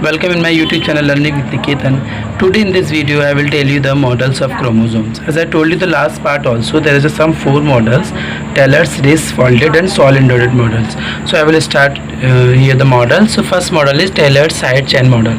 welcome in my YouTube channel Learning with Niketan. Today in this video I will tell you the models of chromosomes. As I told you the last part also, there is some 4 models: tellers, wrist, folded and solid dotted models. So I will start here the model. So first model is tellers side chain model.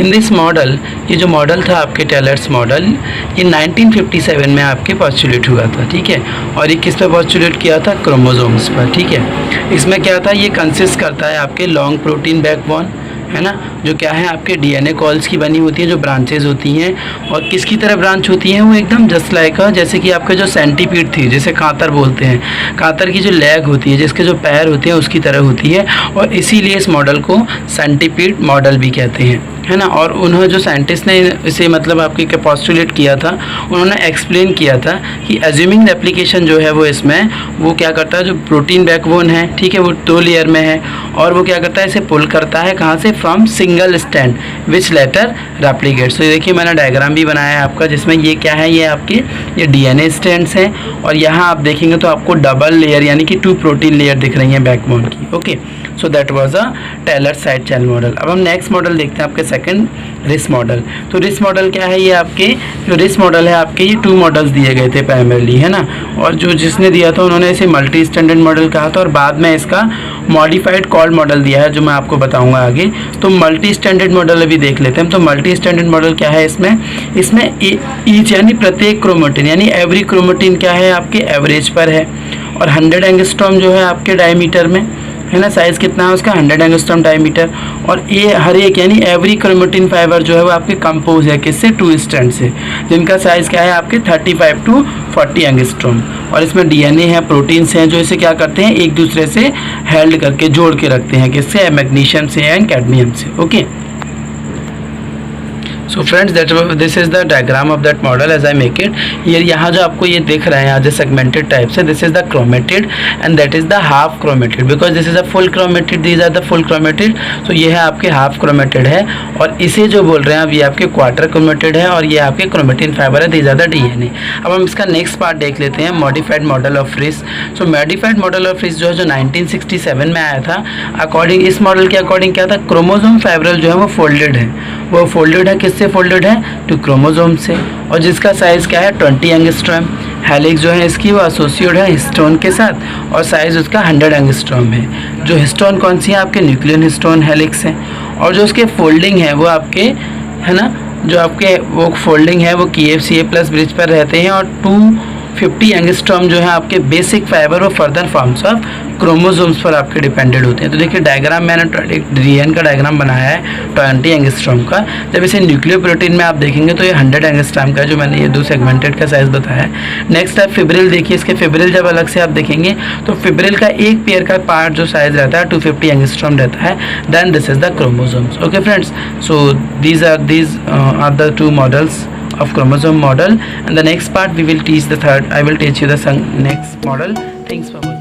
In this model, ये जो model था आपके tailors model, ये 1957 में आपके postulate हुआ था, ठीक है। और ये किस पे पॉस्टुलेट किया था? क्रोमोसोम्स पर, ठीक है। इसमें क्या था, ये कंसिस्ट करता है आपके लॉन्ग प्रोटीन बैकबोन, है ना, जो क्या है आपके डीएनए कॉल्स की बनी होती है, जो ब्रांचेज होती हैं। और किसकी तरह ब्रांच होती हैं? वो एकदम जस्ट लाइक जैसे कि आपके जो सेंटीपीड थी, जैसे कांतर बोलते हैं, कांतर की जो लेग होती है, जिसके जो पैर होते हैं, उसकी तरह होती है। और इसीलिए इस मॉडल को सेंटीपीड मॉडल भी कहते हैं, है ना। और उन्होंने जो साइंटिस्ट ने इसे मतलब आपके पॉस्टुलेट किया था, उन्होंने एक्सप्लेन किया था कि एज्यूमिंग रेप्लिकेशन जो है वो इसमें वो क्या करता है, जो प्रोटीन बैकबोन है, ठीक है, वो 2 लेयर में है। और वो क्या करता है, इसे पुल करता है कहाँ से? From single strand which later replicates. तो देखिए मैंने डायग्राम भी बनाया है आपका, जिसमें ये क्या है, ये आपके ये डीएनए स्टैंड्स हैं। और यहाँ आप देखेंगे तो आपको डबल लेयर यानी कि 2 प्रोटीन लेयर दिख रही हैं बैकबोन की। Okay, so that was a tailor side chain model. अब हम नेक्स्ट मॉडल देखते हैं, आपके सेकंड रिस मॉडल। तो रिस मॉडल क्या है? ये आपके जो रिस मॉडल है आपके, ये 2 मॉडल्स दिए गए थे प्राइमरली, है ना। और जो जिसने दिया था उन्होंने इसे मल्टी स्टैंडर्ड मॉडल कहा था, और बाद में इसका मॉडिफाइड कॉल्ड मॉडल दिया है, जो मैं आपको बताऊंगा आगे। तो मल्टी स्टैंडर्ड मॉडल अभी देख लेते हैं। तो मल्टी स्टैंडर्ड मॉडल क्या है? इसमें ईच यानी प्रत्येक क्रोमेटिन यानी एवरी क्रोमेटिन क्या है आपके एवरेज पर है, और 100 एंगस्ट्रॉम जो है आपके डायमीटर में, है ना। साइज़ कितना है उसका? 100 एंगस्ट्रॉम डायमीटर। और ये हर एक यानी एवरी क्रोमेटिन फाइबर जो है वो आपके कंपोज है किससे? 2 स्ट्रैंड से, जिनका साइज़ क्या है आपके 35 to 40 एंगस्ट्रॉम। और इसमें डीएनए है, प्रोटीन्स हैं, जो इसे क्या करते हैं, एक दूसरे से हेल्ड करके जोड़ के रखते हैं, किससे? मैग्नीशियम से एंड कैडमियम से। Okay, so friends this is the diagram of that model as I make it. ये यहाँ जो आपको ये दिख रहा है यहाँ जो सेगमेंटेड टाइप से, this is the chromatid and that is the half chromatid, because this is a full chromatid, these are the full chromatid. तो ये है आपके हाफ क्रोमेटिड है, और इसे जो बोल रहे हैं अब ये आपके क्वार्टर क्रोमेटिड है, और ये आपके क्रोमेटिन फाइबर है, दीज आर द डीएनए। अब हम इसका नेक्स्ट पार्ट देख लेते हैं, मॉडिफाइड मॉडल ऑफ रिस। सो मॉडिफाइड मॉडल ऑफ रिस जो है, जो 1967 में आया था, अकॉर्डिंग इस मॉडल के अकॉर्डिंग क्या था, क्रोमोसोम फाइब्रल जो है वो फोल्डेड है। वो फोल्डेड है किससे फोल्डेड है? टू क्रोमोसोम से, और जिसका साइज़ क्या है 20 एंगस्ट्रॉम। हेलिक्स जो है इसकी वो एसोसिएट है हिस्टोन के साथ, और साइज़ उसका 100 एंगस्ट्रॉम है। जो हिस्टोन कौन सी है आपके? न्यूक्लियन हिस्टोन हेलिक्स है। और जो उसके फोल्डिंग है वो आपके, है ना, जो आपके वो फोल्डिंग है वो KFCA+ ब्रिज पर रहते हैं। और 250 एंगस्ट्रॉम जो है आपके बेसिक फाइबर वो फर्दर फॉर्म्स ऑफ क्रोमोसोम्स पर आपके डिपेंडेंट होते हैं। तो देखिए डायग्राम मैंने एक डीएनए का डायग्राम बनाया है 20 एंगस्ट्रॉम का। जब इसे न्यूक्लियर प्रोटीन में आप देखेंगे तो ये 100 एंगस्ट्रॉम का, जो मैंने ये 2 सेगमेंटेड का साइज बताया है। नेक्स्ट आप फिब्रिल देखिए, इसके फिब्रिल जब अलग से आप देखेंगे तो फिब्रिल का एक पेयर का पार्ट जो साइज रहता है 250 एंगस्ट्रॉम रहता है। Then this is the chromosomes. Okay friends, so these are the 2 models of chromosome model, and the next part we will teach the third. I will teach you the next model. Thanks for watching.